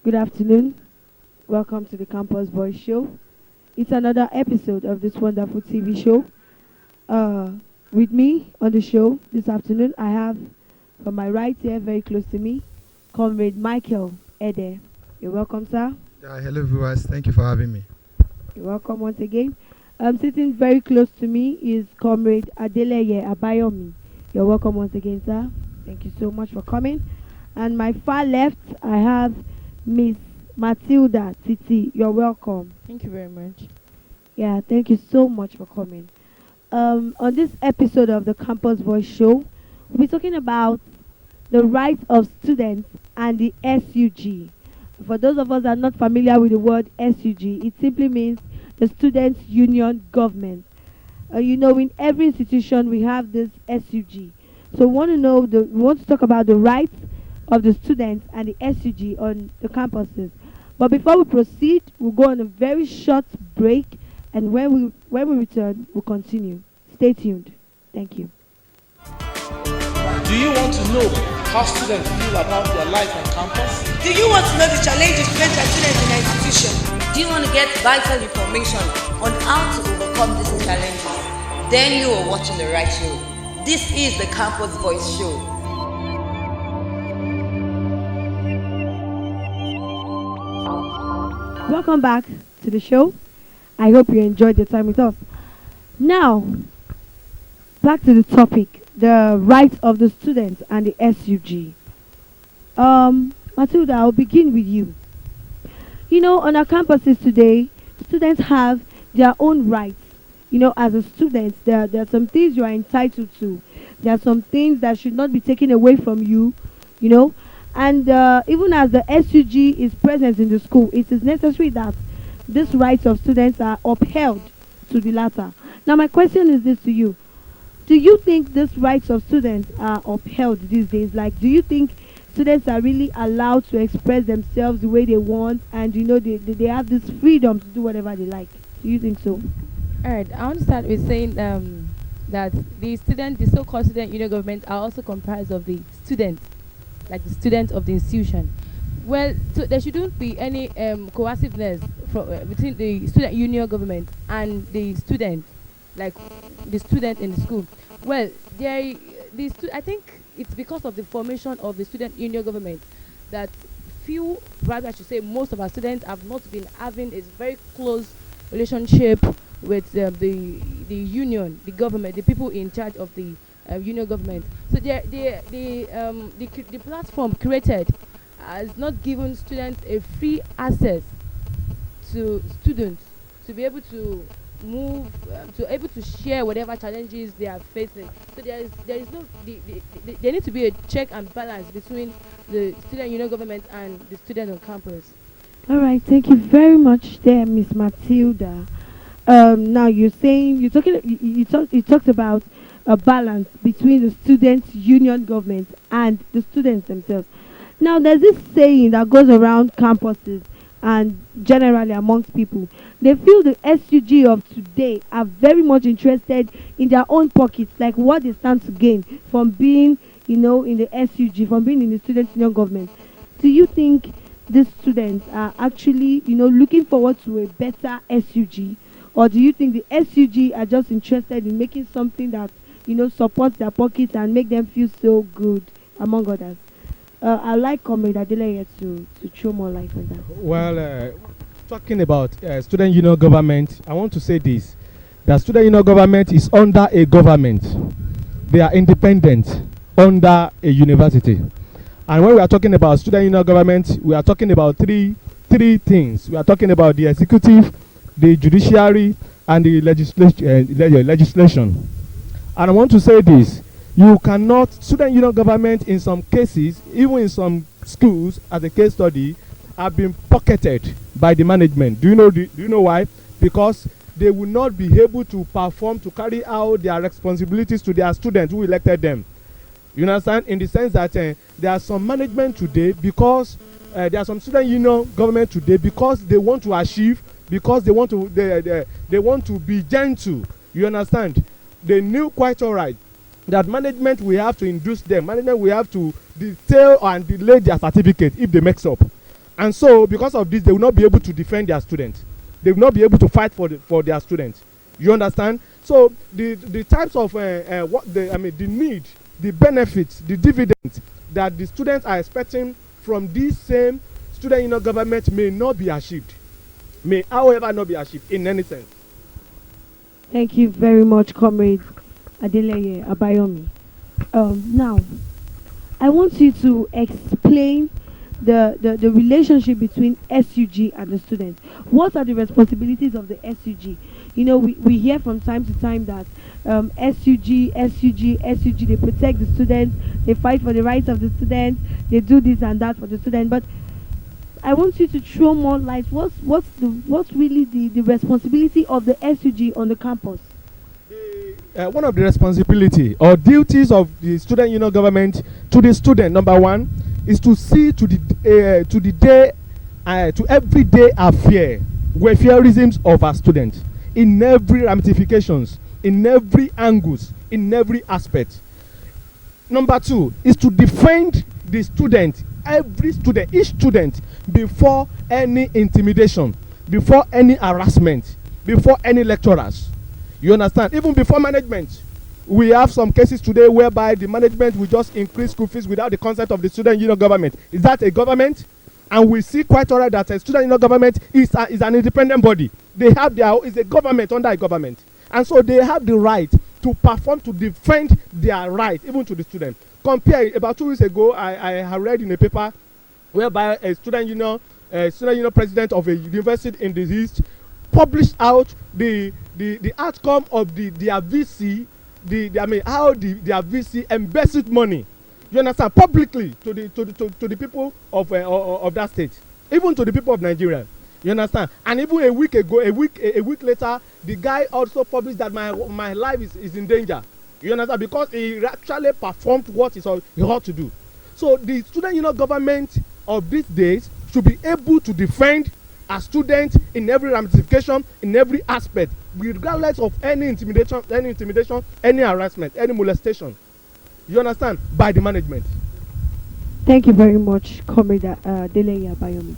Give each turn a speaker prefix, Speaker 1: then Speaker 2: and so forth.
Speaker 1: Good afternoon. Welcome to the Campus Boys Show. It's another episode of this wonderful TV show. Uh, with me on the show this afternoon, I have from my right here, very close to me, Comrade Michael Ede. You're welcome, sir.
Speaker 2: Hello, viewers. Thank you for having me.
Speaker 1: You're welcome once again. Sitting very close to me is Comrade Adeleye Abayomi. You're welcome once again, sir. Thank you so much for coming. And my far left, I have Miss Matilda Titi. You're welcome.
Speaker 3: Thank you very much.
Speaker 1: Yeah, thank you so much for coming. On this episode of the Campus Voice Show, we'll be talking about the rights of students and the SUG. For those of us that are not familiar with the word SUG, it simply means the Students' Union Government. In every institution we have this SUG. So we want to talk about the rights of the students and the SUG on the campuses. But before we proceed, we'll go on a very short break, and when we return, we'll continue. Stay tuned. Thank you.
Speaker 4: Do you want to know how students feel about their life on campus?
Speaker 5: Do you want to know the challenges faced by students in our institution?
Speaker 6: Do you want to get vital information on how to overcome these challenges? Then you are watching the right show. This is the Campus Voice Show.
Speaker 1: Welcome back to the show. I hope you enjoyed your time with us. Now, back to the topic, the rights of the students and the SUG. Matilda, I'll begin with you. On our campuses today, students have their own rights. As a student, there are some things you are entitled to. There are some things that should not be taken away from you, And even as the SUG is present in the school, it is necessary that these rights of students are upheld to the latter. Now, my question is this to you. Do you think these rights of students are upheld these days? Like, do you think students are really allowed to express themselves the way they want, and they have this freedom to do whatever they like? Do you think so?
Speaker 3: All right, I want to start with saying that the so-called student union government are also comprised of the students, like the students of the institution. Well, so there shouldn't be any coerciveness between the student union government and the student, like the student in the school. Well, I think it's because of the formation of the student union government that rather I should say most of our students have not been having a very close relationship with the union, the government, the people in charge of the union government. So the platform created has not given students a free access to students to be able to move, to able to share whatever challenges they are facing. So there is no there need to be a check and balance between the student union government and the student on campus.
Speaker 1: All right, thank you very much, there, Miss Matilda. Now you talked about a balance between the students' union government and the students themselves. Now, there's this saying that goes around campuses and generally amongst people. They feel the SUG of today are very much interested in their own pockets, like what they stand to gain from being, in the SUG, from being in the student union government. Do you think these students are actually, looking forward to a better SUG? Or do you think the SUG are just interested in making something that, supports their pockets and make them feel so good, among others? I like Comrade Adeleye to throw more light on that.
Speaker 7: Well, talking about student union government, I want to say this. The student union government is under a government. They are independent under a university. And when we are talking about student union government, we are talking about three things. We are talking about the executive, the judiciary, and the legislation. And I want to say this. Student union government in some cases, even in some schools, as a case study, have been pocketed by the management. Do you know why? Because they will not be able to to carry out their responsibilities to their students who elected them. You understand? In the sense that there are some management today because there are some student union government today because they want to achieve, because they want to be gentle. You understand? They knew quite all right that management will have to induce them. Management will have to detail and delay their certificate if they mess up. And so, because of this, they will not be able to defend their students. They will not be able to fight for their students. You understand? So the types of the need, the benefits, the dividends that the students are expecting from this same student union government may not be achieved. May, however, not be achieved in any sense.
Speaker 1: Thank you very much, Comrade Adeleye Abayomi. Now, I want you to explain the relationship between SUG and the students. What are the responsibilities of the SUG? You know, we hear from time to time that SUG, they protect the students, they fight for the rights of the students, they do this and that for the students. But I want you to throw more light. What's really the responsibility of the SUG on the campus?
Speaker 7: One of the responsibility or duties of the student union government to the student, number one, is to see to everyday affair welfareisms of our students in every ramifications, in every angles, in every aspect. Number two is to defend the student, each student, before any intimidation, before any harassment, before any lecturers. You understand? Even before management. We have some cases today whereby the management will just increase school fees without the consent of the student union government. Is that a government? And we see quite alright that a student union government is an independent body. They have is a government under a government. And so they have the right to perform, to defend their right, even to the student. Compare, about 2 weeks ago, I have read in a paper whereby a student union president of a university in the East published out the outcome of their VC, how their VC embezzled money. You understand? Publicly to the people of that state, even to the people of Nigeria. You understand? And even a week later, the guy also published that my life is in danger. You understand? Because he actually performed what he ought to do. So the student union government of these days should be able to defend a student in every ramification, in every aspect, regardless of any intimidation, any harassment, any molestation. You understand? By the management.
Speaker 1: Thank you very much, Comrade Adeleye Abayomi.